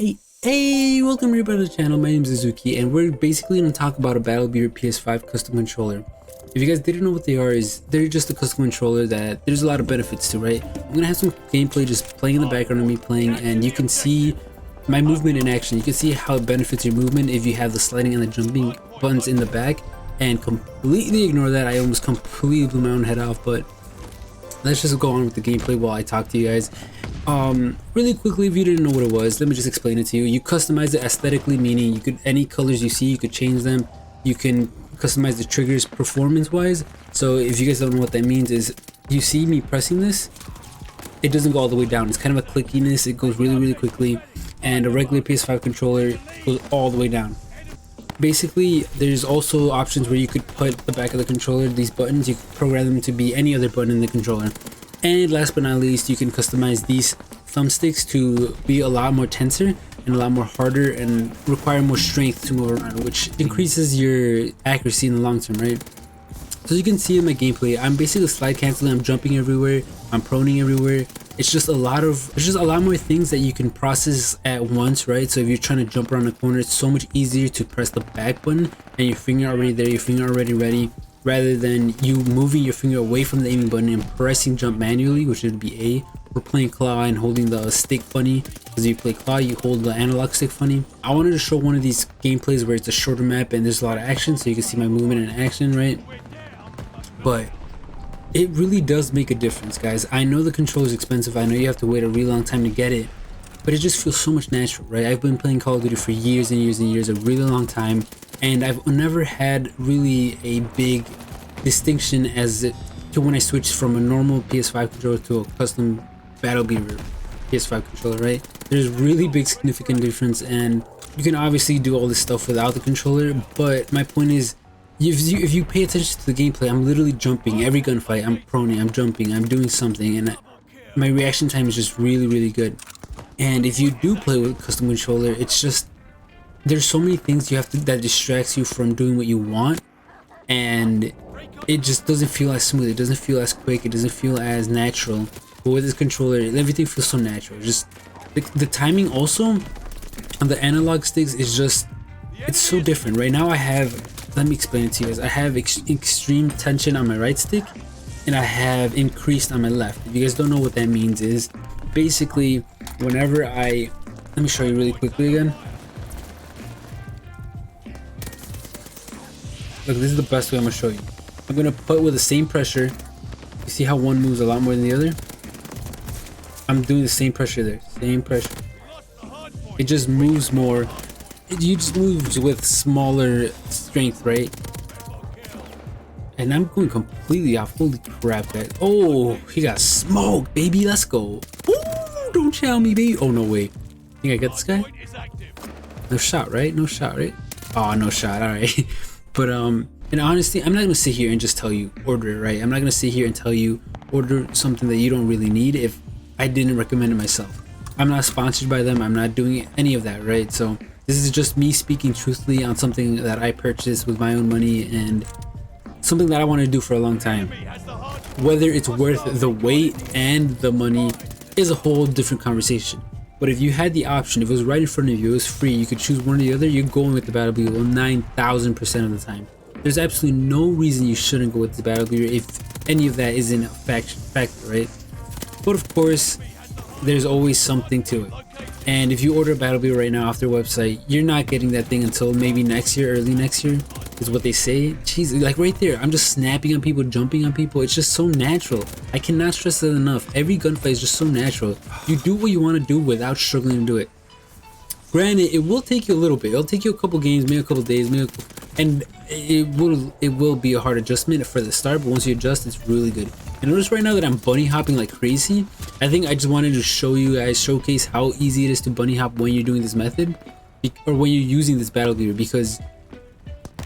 Hey, welcome everybody to the channel. My name is Izuki, and we're basically going to talk about a Beaver Ps5 custom controller. If you guys didn't know what they are, they're just a custom controller that there's a lot of benefits to, right? I'm going to have some gameplay just playing in the background of me playing, and you can see my movement in action. You can see how it benefits your movement if you have the sliding and the jumping buttons in the back, and completely ignore that. I almost completely blew my own head off, but let's just go on with the gameplay while I talk to you guys. Really quickly, if you didn't know what it was, let me just explain it to you. You customize it aesthetically, meaning you could, any colors you see, you could change them. You can customize the triggers performance wise. So if you guys don't know what that means, is you see me pressing this, it doesn't go all the way down. It's kind of a clickiness. It goes really quickly, and a regular PS5 controller goes all the way down. Basically, there's also options where you could put the back of the controller, these buttons, you could program them to be any other button in the controller. And last but not least, you can customize these thumbsticks to be a lot more tenser and a lot more harder and require more strength to move around, which increases your accuracy in the long term, right? So you can see in my gameplay, I'm basically slide canceling, I'm jumping everywhere, I'm proning everywhere. It's just a lot more things that you can process at once, right? So if you're trying to jump around a corner, it's so much easier to press the back button and your finger already there, your finger already ready, rather than you moving your finger away from the aiming button and pressing jump manually, which would be A, or playing claw and holding the stick funny, because if you play claw, you hold the analog stick funny. I wanted to show one of these gameplays where it's a shorter map and there's a lot of action, so you can see my movement in action, right? But it really does make a difference, guys. I know the controller is expensive, I know you have to wait a really long time to get it, but it just feels so much natural, right? I've been playing Call of Duty for years and years and years, a really long time, and I've never had really a big distinction as to when I switched from a normal PS5 controller to a custom Battle Beaver PS5 controller, right? There's really big significant difference, and you can obviously do all this stuff without the controller, but my point is, if you pay attention to the gameplay, I'm literally jumping every gunfight, I'm proning, I'm jumping, I'm doing something, and my reaction time is just really good. And if you do play with a custom controller, it's just, there's so many things you have to, that distracts you from doing what you want, and it just doesn't feel as smooth, it doesn't feel as quick, it doesn't feel as natural. But with this controller, everything feels so natural. Just the timing also on the analog sticks is just, it's so different. Right now I have, let me explain it to you guys. I have extreme tension on my right stick, and I have increased on my left. If you guys don't know what that means, is basically whenever let me show you really quickly again. Look, this is the best way I'm gonna show you. I'm gonna put with the same pressure. You see how one moves a lot more than the other? I'm doing the same pressure there, same pressure. It just moves more. You just moves with smaller strength, right? And I'm going completely off. Holy crap, guys. Oh, he got smoked, baby. Let's go. Ooh, don't chow me, baby. Oh, no way. Think I got this guy? No shot, right? No shot, right? Oh, no shot. All right. But, and honestly, I'm not going to sit here and just tell you, order it, right? I'm not going to sit here and tell you, order something that you don't really need if I didn't recommend it myself. I'm not sponsored by them. I'm not doing any of that, right? So this is just me speaking truthfully on something that I purchased with my own money and something that I want to do for a long time. Whether it's worth the wait and the money is a whole different conversation. But if you had the option, if it was right in front of you, it was free, you could choose one or the other, you're going with the Battle Beaver 9,000% of the time. There's absolutely no reason you shouldn't go with the Battle Beaver if any of that isn't a factor, right? But of course, there's always something to it. And if you order a Battle Beaver right now off their website, you're not getting that thing until maybe next year, early next year, is what they say. Jeez, like right there, I'm just snapping on people, jumping on people. It's just so natural. I cannot stress that enough. Every gunfight is just so natural. You do what you want to do without struggling to do it. Granted, it will take you a little bit. It'll take you a couple games, maybe a couple days, and it will be a hard adjustment for the start, but once you adjust, it's really good. And notice right now that I'm bunny hopping like crazy. I think I just wanted to show you guys, showcase how easy it is to bunny hop when you're doing this method, or when you're using this Battle Beaver, because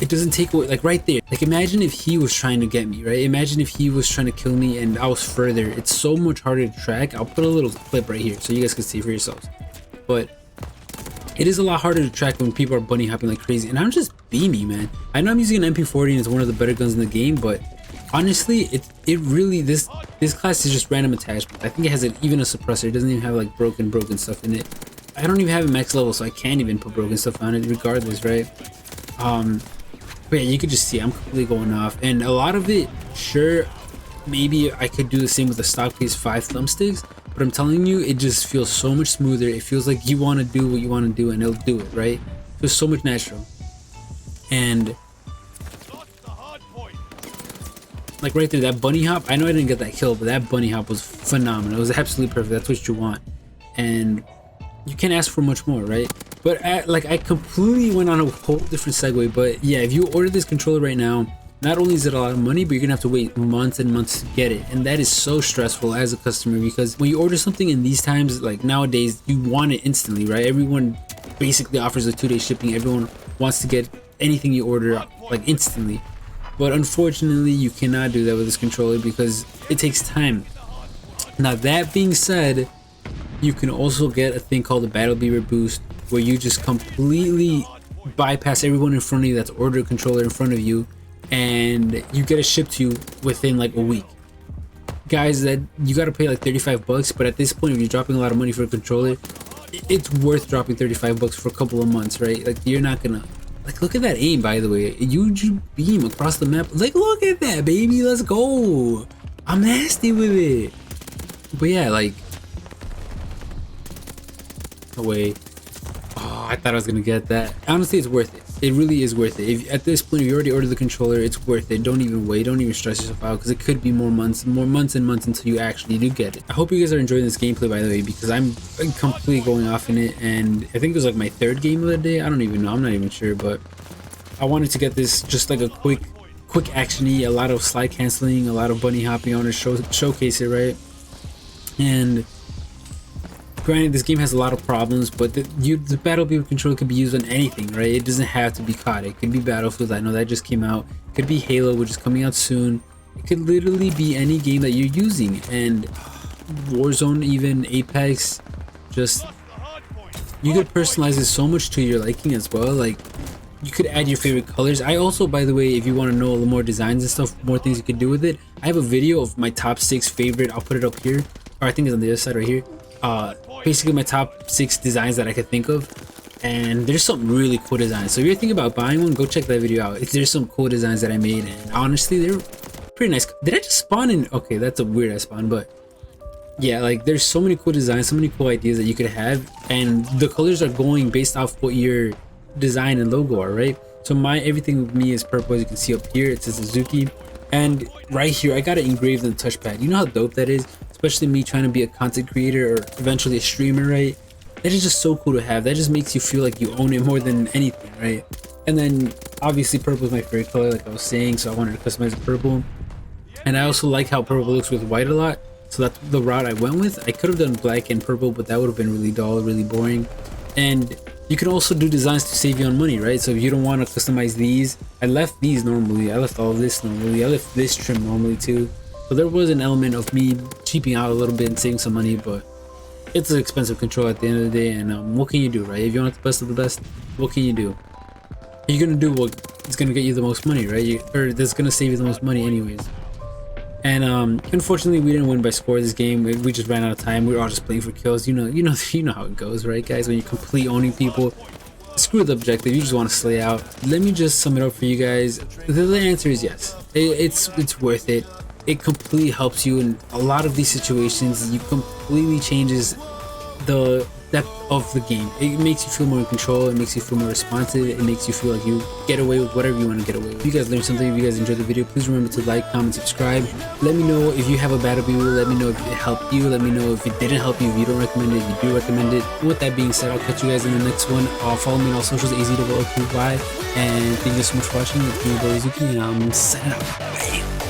it doesn't take away, like right there. Like imagine if he was trying to get me, right? Imagine if he was trying to kill me and I was further. It's so much harder to track. I'll put a little clip right here so you guys can see for yourselves. But it is a lot harder to track when people are bunny hopping like crazy, and I'm just beamy, man. I know I'm using an MP40 and it's one of the better guns in the game, but honestly, it really, this class is just random attachment. I think it has even a suppressor. It doesn't even have like broken stuff in it. I don't even have a max level, so I can't even put broken stuff on it regardless, right? But yeah, you could just see I'm completely going off, and a lot of it, sure, maybe I could do the same with the stock PS5 thumbsticks, but I'm telling you, it just feels so much smoother. It feels like you want to do what you want to do and it'll do it, right? It feels so much natural. And like right there, that bunny hop, I know I didn't get that kill, but that bunny hop was phenomenal. It was absolutely perfect. That's what you want, and you can't ask for much more, right? But I completely went on a whole different segue. But yeah, if you order this controller right now, not only is it a lot of money, but you're gonna have to wait months and months to get it, and that is so stressful as a customer, because when you order something in these times, like nowadays, you want it instantly, right? Everyone basically offers a 2-day shipping. Everyone wants to get anything you order like instantly, but unfortunately you cannot do that with this controller because it takes time. Now that being said, you can also get a thing called the Battle Beaver boost, where you just completely bypass everyone in front of you that's ordered a controller in front of you, and you get it shipped to you within like a week. Guys, that you got to pay like 35 bucks, but at this point, if you're dropping a lot of money for a controller, it's worth dropping 35 bucks for a couple of months, right? Like, you're not gonna, like, look at that aim, by the way. You beam across the map. Like, look at that, baby. Let's go. I'm nasty with it. But yeah, like, away. Oh, I thought I was gonna get that. Honestly, it's worth it. It really is worth it. If at this point, if you already ordered the controller, it's worth it. Don't even wait. Don't even stress yourself out, because it could be more months and months until you actually do get it. I hope you guys are enjoying this gameplay, by the way, because I'm completely going off in it, and I think it was like my 3rd game of the day. I don't even know. I'm not even sure, but I wanted to get this just like a quick action-y, a lot of slide canceling, a lot of bunny hopping on to showcase it, right? And granted, this game has a lot of problems, but the Battle Beaver controller could be used on anything, right? It doesn't have to be COD. It could be Battlefield. I know that just came out. It could be Halo, which is coming out soon. It could literally be any game that you're using, and Warzone, even Apex. Just, you could personalize it so much to your liking as well. Like, you could add your favorite colors. I also, by the way, if you want to know a little more designs and stuff, more things you could do with it, I have a video of my top 6 favorite. I'll put it up here, or I think it's on the other side right here. Basically my top 6 designs that I could think of, and there's some really cool designs. So if you're thinking about buying one, go check that video out. There's some cool designs that I made, and honestly, they're pretty nice. Did I just spawn in? Okay, that's a weird ass spawn, but yeah, like, there's so many cool designs, so many cool ideas that you could have, and the colors are going based off what your design and logo are, right? So everything with me is purple, as you can see up here. It says Suzuki, and right here I got it engraved on the touchpad. You know how dope that is? Especially me trying to be a content creator or eventually a streamer, right? That is just so cool to have. That just makes you feel like you own it more than anything, right? And then obviously purple is my favorite color, like I was saying, so I wanted to customize it purple. And I also like how purple looks with white a lot, so that's the route I went with. I could have done black and purple, but that would have been really dull, really boring. And you can also do designs to save you on money, right? So if you don't want to customize these, I left these normally, I left all of this normally, I left this trim normally too. So there was an element of me cheaping out a little bit and saving some money, but it's an expensive controller at the end of the day, and what can you do, right? If you want the best of the best, what can you do? You're gonna do what is gonna get you the most money, right? Or that's gonna save you the most money anyways. And unfortunately, we didn't win by score this game. We just ran out of time. We were all just playing for kills. You know how it goes, right, guys? When you're completely owning people, screw the objective. You just want to slay out. Let me just sum it up for you guys. The answer is yes. It's worth it. It completely helps you in a lot of these situations. You completely changes the depth of the game. It makes you feel more in control. It makes you feel more responsive. It makes you feel like you get away with whatever you want to get away with. If you guys learned something, if you guys enjoyed the video, please remember to like, comment, subscribe. Let me know if you have a Battle Beaver. Let me know if it helped you. Let me know if it didn't help you, if you don't recommend it, if you do recommend it. And with that being said, I'll catch you guys in the next one. Follow me on all socials, AZOOQY. And thank you guys so much for watching. It's me, Suzuki, and I'm signing out. Bye.